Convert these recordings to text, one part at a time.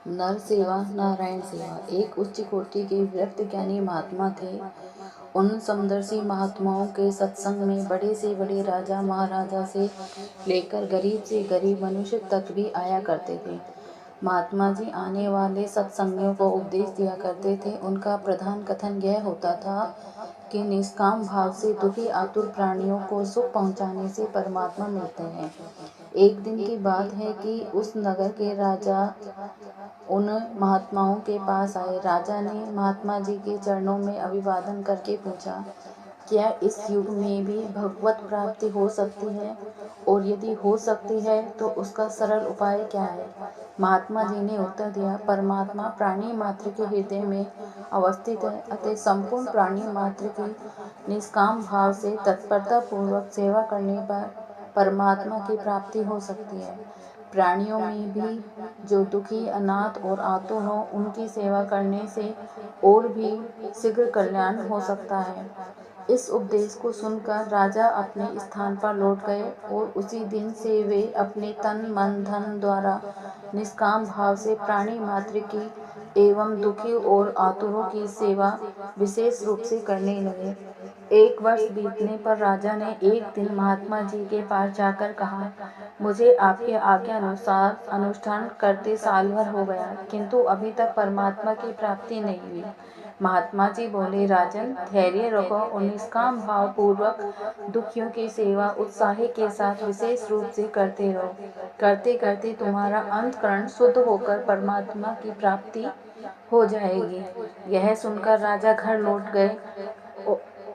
नर सेवा नारायण सेवा। एक उच्च कोटि के व्यक्त ज्ञानी महात्मा थे। उन समदर्शी महात्माओं के सत्संग में बड़े से बड़े राजा महाराजा से लेकर गरीब से गरीब मनुष्य तक भी आया करते थे। महात्मा जी आने वाले सत्संगियों को उपदेश दिया करते थे। उनका प्रधान कथन यह होता था कि निष्काम भाव से दुखी आतुर प्राणियों को सुख पहुंचाने से परमात्मा मिलते हैं। एक दिन की बात है कि उस नगर के राजा उन महात्माओं के पास आए। राजा ने महात्मा जी के चरणों में अभिवादन करके पूछा, क्या इस युग में भी भगवत प्राप्ति हो सकती है, और यदि हो सकती है तो उसका सरल उपाय क्या है। महात्मा जी ने उत्तर दिया, परमात्मा प्राणी मात्र के हृदय में अवस्थित है, अतः संपूर्ण प्राणी मात्र की निष्काम भाव से तत्परता पूर्वक सेवा करने पर परमात्मा की प्राप्ति हो सकती है। प्राणियों में भी जो दुखी अनाथ और आतुर हों, उनकी सेवा करने से और भी शीघ्र कल्याण हो सकता है। इस उपदेश को सुनकर राजा अपने स्थान पर लौट गए और उसी दिन से वे अपने तन मन धन द्वारा निष्काम भाव से प्राणी मात्र की एवं दुखी और आतुरों की सेवा विशेष रूप से करने लगे। एक वर्ष बीतने पर राजा ने एक दिन महात्मा जी के पास जाकर कहा, मुझे आपके आज्ञा अनुसार अनुष्ठान करते साल भर हो गया, किंतु अभी तक परमात्मा की प्राप्ति नहीं हुई। महात्मा जी बोले, राजन धैर्य रखो और निष्काम भाव पूर्वक दुखियों की सेवा उत्साह के साथ विशेष रूप से करते रहो। करते करते तुम्हारा अंतःकरण शुद्ध होकर परमात्मा की प्राप्ति हो जाएगी। यह सुनकर राजा घर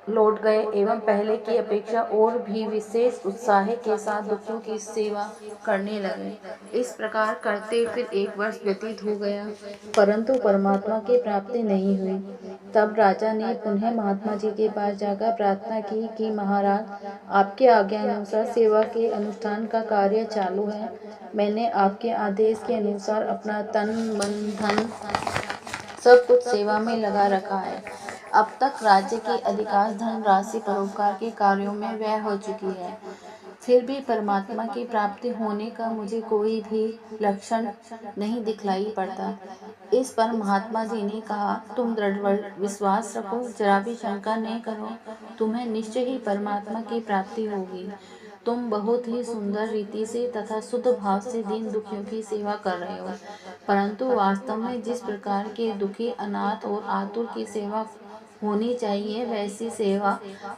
लौट गए एवं पहले की अपेक्षा और भी विशेष उत्साह के साथ दुखियों की सेवा करने लगे। इस प्रकार करते फिर एक वर्ष व्यतीत हो गया, परंतु परमात्मा की प्राप्ति नहीं हुई। तब राजा ने पुनः महात्मा जी के पास जाकर प्रार्थना की कि महाराज, आपके आज्ञा अनुसार सेवा के अनुष्ठान का कार्य चालू है। मैंने आपके आदेश के अनुसार अपना तन मन धन सब कुछ सेवा में लगा रखा है। अब तक राज्य की अधिकांश धन राशि परोपकार के कार्यों में व्यय हो चुकी है, फिर भी परमात्मा की प्राप्ति होने का मुझे कोई भी लक्षण नहीं दिखलाई पड़ता। इस पर महात्मा जी ने कहा, तुम दृढ़ विश्वास रखो, जरा भी शंका नहीं करो, तुम्हें निश्चय ही परमात्मा की प्राप्ति होगी। तुम बहुत ही सुंदर रीति से तथा शुद्ध भाव से दीन दुखियों की सेवा कर रहे हो, परंतु वास्तव में जिस प्रकार के दुखी अनाथ और आतुर की सेवा होनी चाहिए, वैसी सेवा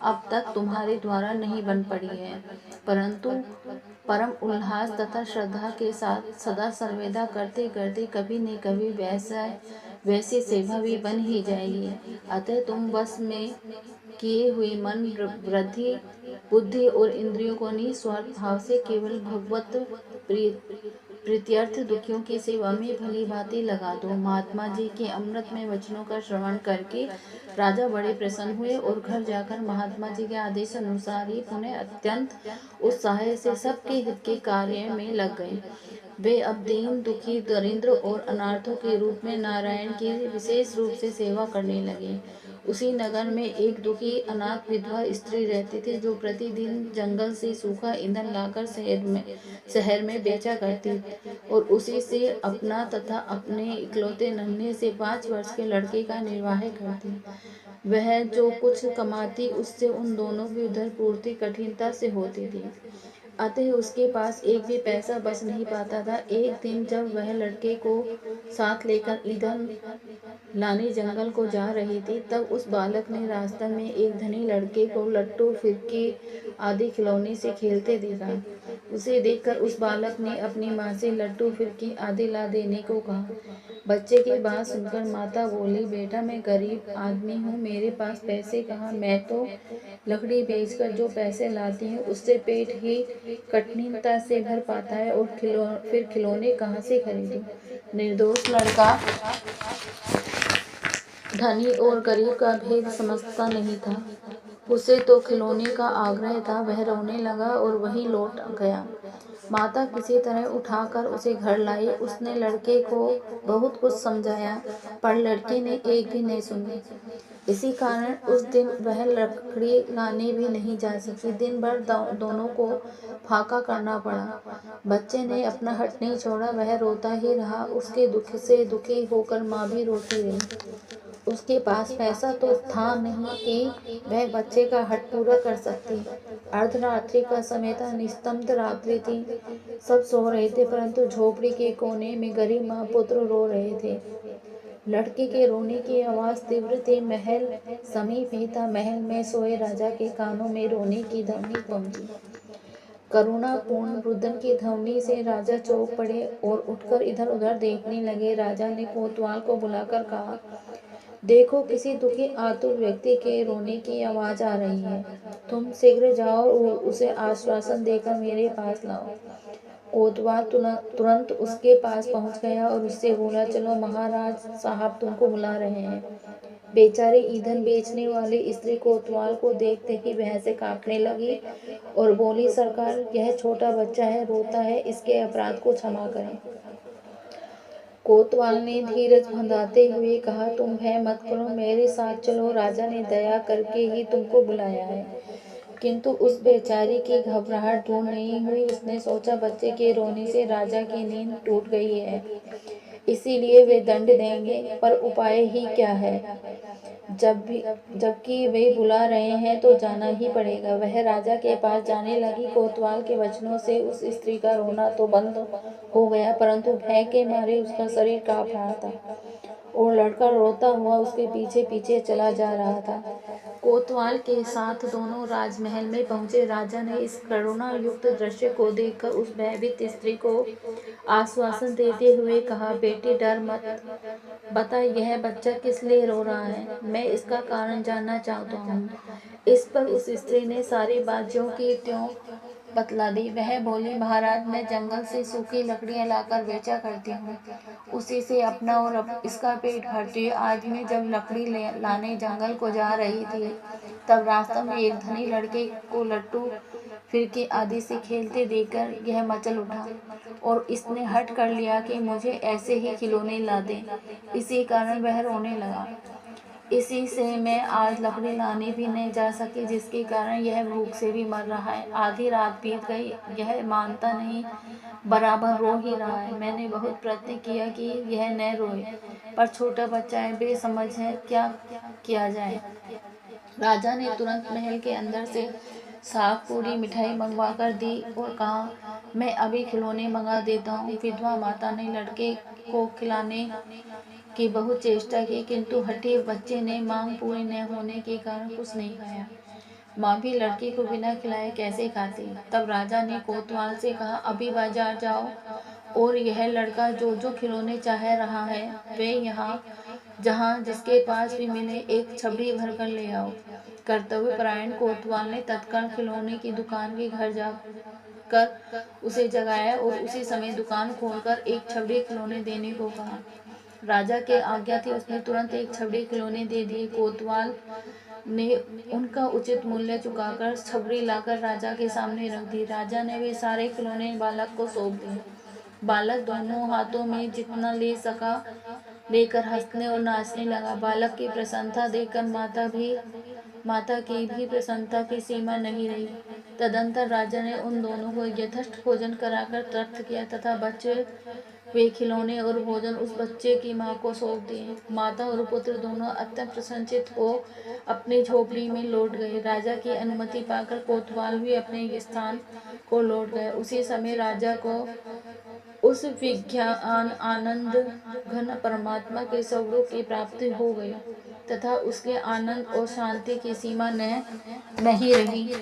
अब तक तुम्हारे द्वारा नहीं बन पड़ी है, परंतु परम उल्लास तथा श्रद्धा के साथ सदा सर्वदा करते करते कभी न कभी वैसी सेवा भी बन ही जाएगी। अतः तुम बस में किए हुए मन वृद्धि बुद्धि और इंद्रियों को निस्वार्थ भाव से केवल भगवत प्रीत्यर्थ दुखियों की सेवा में भली भांति लगा दो। महात्मा जी के अमृतमय वचनों का श्रवण करके राजा बड़े प्रसन्न हुए और घर जाकर महात्मा जी के आदेश अनुसार ही पुनः अत्यंत उत्साह से सबके हित के कार्य में लग गए। वे अब दीन दुखी दरिद्र और अनाथों के रूप में नारायण की विशेष रूप से सेवा करने लगे। उसी नगर में एक दुखी अनाथ विधवा स्त्री रहती थी, जो प्रतिदिन जंगल से सूखा ईंधन लाकर शहर में बेचा करती और उसी से अपना तथा अपने इकलौते नन्हे से 5 वर्ष के लड़के का निर्वाह करती। वह जो कुछ कमाती, उससे उन दोनों की उधर पूर्ति कठिनता से होती थी, अतः उसके पास एक भी पैसा बच नहीं पाता था। एक दिन जब वह लड़के को साथ लेकर ईंधन लाने जंगल को जा रही थी, तब उस बालक ने रास्ते में एक धनी लड़के को लट्टू फिरकी आदि खिलौने से खेलते देखा। उसे देखकर उस बालक ने अपनी माँ से लट्टू फिरकी आदि ला देने को कहा। बच्चे की बात सुनकर माता बोली, बेटा मैं गरीब आदमी हूँ, मेरे पास पैसे कहाँ, मैं तो लकड़ी बेचकर जो पैसे लाती हूँ उससे पेट ही कठिनता से भर पाता है, और फिर खिलौने कहाँ से खरीदूं। निर्दोष लड़का धनी और गरीब का भेद समझता नहीं था, उसे तो खिलौने का आग्रह था। वह रोने लगा और वहीं लौट गया। माता किसी तरह उठाकर उसे घर लाई। उसने लड़के को बहुत कुछ समझाया, पर लड़के ने एक भी नहीं सुनी। इसी कारण उस दिन वह लकड़ी लाने भी नहीं जा सकी। दिन भर दोनों को फाका करना पड़ा। बच्चे ने अपना हट नहीं छोड़ा, वह रोता ही रहा। उसके दुख से दुखी होकर माँ भी रोती रही। उसके पास पैसा तो था नहीं कि वह बच्चे का हट पूरा कर सकती। अर्धरात्रि का समय था, निस्तब्ध रात्रि थी। सब सो रहे थे, परंतु झोपड़ी के कोने में गरीब माँ पुत्र रो रहे थे। लड़के के रोने की आवाज तीव्र थी। महल समीप ही था। महल में सोए राजा के कानों में रोने की ध्वनि पहुंची। करुणापूर्ण रुदन की ध्वनि से राजा चौंक पड़े और उठकर इधर उधर देखने लगे। राजा ने कोतवाल को बुलाकर कहा, देखो, किसी दुखी आतुर व्यक्ति के रोने की आवाज आ रही है। तुम शीघ्र जाओ और उसे आश्वासन देकर मेरे पास लाओ। कोतवाल तुरंत उसके पास पहुंच गया और उससे बोला, चलो, महाराज साहब तुमको बुला रहे हैं। बेचारी ईंधन बेचने वाली स्त्री कोतवाल को देखते ही भय से कांपने लगी और बोली, सरकार, यह छोटा बच्चा है, रोता है, इसके अपराध को क्षमा करें। कोतवाल ने धीरज बंधाते हुए कहा, तुम भय मत करो, मेरे साथ चलो। राजा ने दया करके ही तुमको बुलाया है। किंतु उस बेचारी की घबराहट दूर नहीं हुई। उसने सोचा, बच्चे के रोने से राजा की नींद टूट गई है, इसीलिए वे दंड देंगे, पर उपाय ही क्या है। जबकि वे बुला रहे हैं तो जाना ही पड़ेगा। वह राजा के पास जाने लगी। कोतवाल के वचनों से उस स्त्री का रोना तो बंद हो गया, परंतु भय के मारे उसका शरीर कांप रहा था और लड़का रोता हुआ उसके पीछे पीछे चला जा रहा था। कोतवाल के साथ दोनों राजमहल में पहुंचे। राजा ने इस करुणा युक्त दृश्य को देखकर उस भयभीत स्त्री को आश्वासन देते हुए कहा, बेटी, डर मत। बता, यह बच्चा किस लिए रो रहा है? मैं इसका कारण जानना चाहता हूँ। इस पर उस स्त्री ने सारी बात ज्यों की त्यों बतला दी। वह बोली, महाराज, मैं जंगल से सूखी लकड़ियां लाकर बेचा करती हूँ, उसी से अपना और इसका पेट भरती हूँ। आज मैं जब लकड़ी लाने जंगल को जा रही थी, तब रास्ते में एक धनी लड़के को लट्टू फिरकी आदि से खेलते देखकर यह मचल उठा और इसने हठ कर लिया कि मुझे ऐसे ही खिलौने ला दे। इसी कारण वह रोने लगा। इसी से मैं आज लकड़ी लाने भी नहीं जा सकी, जिसके कारण यह भूख से भी मर रहा है। आधी रात बीत गई, यह मानता नहीं, बराबर रो ही रहा है। मैंने बहुत प्रयत्न किया कि यह न रोए, पर छोटा बच्चा है, बेसमझ है, क्या किया जाए। राजा ने तुरंत महल के अंदर से साग, पूरी, मिठाई मंगवा कर दी और कहा, मैं अभी खिलौने मंगा देता हूँ। विधवा माता ने लड़के को खिलाने की बहुत चेष्टा की, किंतु हठी बच्चे ने मांग पूरी न होने के कारण कुछ नहीं खाया। माँ भी लड़की को बिना खिलाए कैसे खाती। तब राजा ने कोतवाल से कहा, अभी बाजार जाओ और यह लड़का जो जो खिलौने चाह रहा है वे यहाँ जहाँ जिसके पास भी मिले एक छबड़ी भर कर ले आओ। कर्तव्य परायण कोतवाल ने तत्काल खिलौने की दुकान के घर जाकर उसे जगाया और उसी समय दुकान खोलकर एक छबड़ी खिलौने देने को कहा। राजा के आज्ञा थी, उसने तुरंत एक छबड़ी खिलौने दे दिए। कोतवाल ने उनका उचित मूल्य चुकाकर छबड़ी लाकर राजा के सामने रख दी। राजा ने वे सारे खिलौने बालक को सौंप दिए। बालक दोनों हाथों में जितना ले सका लेकर हंसने और नाचने लगा। बालक की प्रसन्नता देखकर माता की भी प्रसन्नता की सीमा नहीं रही। तदंतर राजा ने उन दोनों को यथेष्ट भोजन कराकर तृप्त किया तथा बच्चे वे खिलौने और भोजन उस बच्चे की माँ को सौंप दिए। माता और पुत्र दोनों अत्यंत प्रसन्नचित्त हो अपनी झोपड़ी में लौट गए। राजा की अनुमति पाकर कोतवाल भी अपने स्थान को लौट गए। उसी समय राजा को उस विज्ञान आनंद घन परमात्मा के स्वरूप की प्राप्ति हो गई तथा उसके आनंद और शांति की सीमा नहीं रही।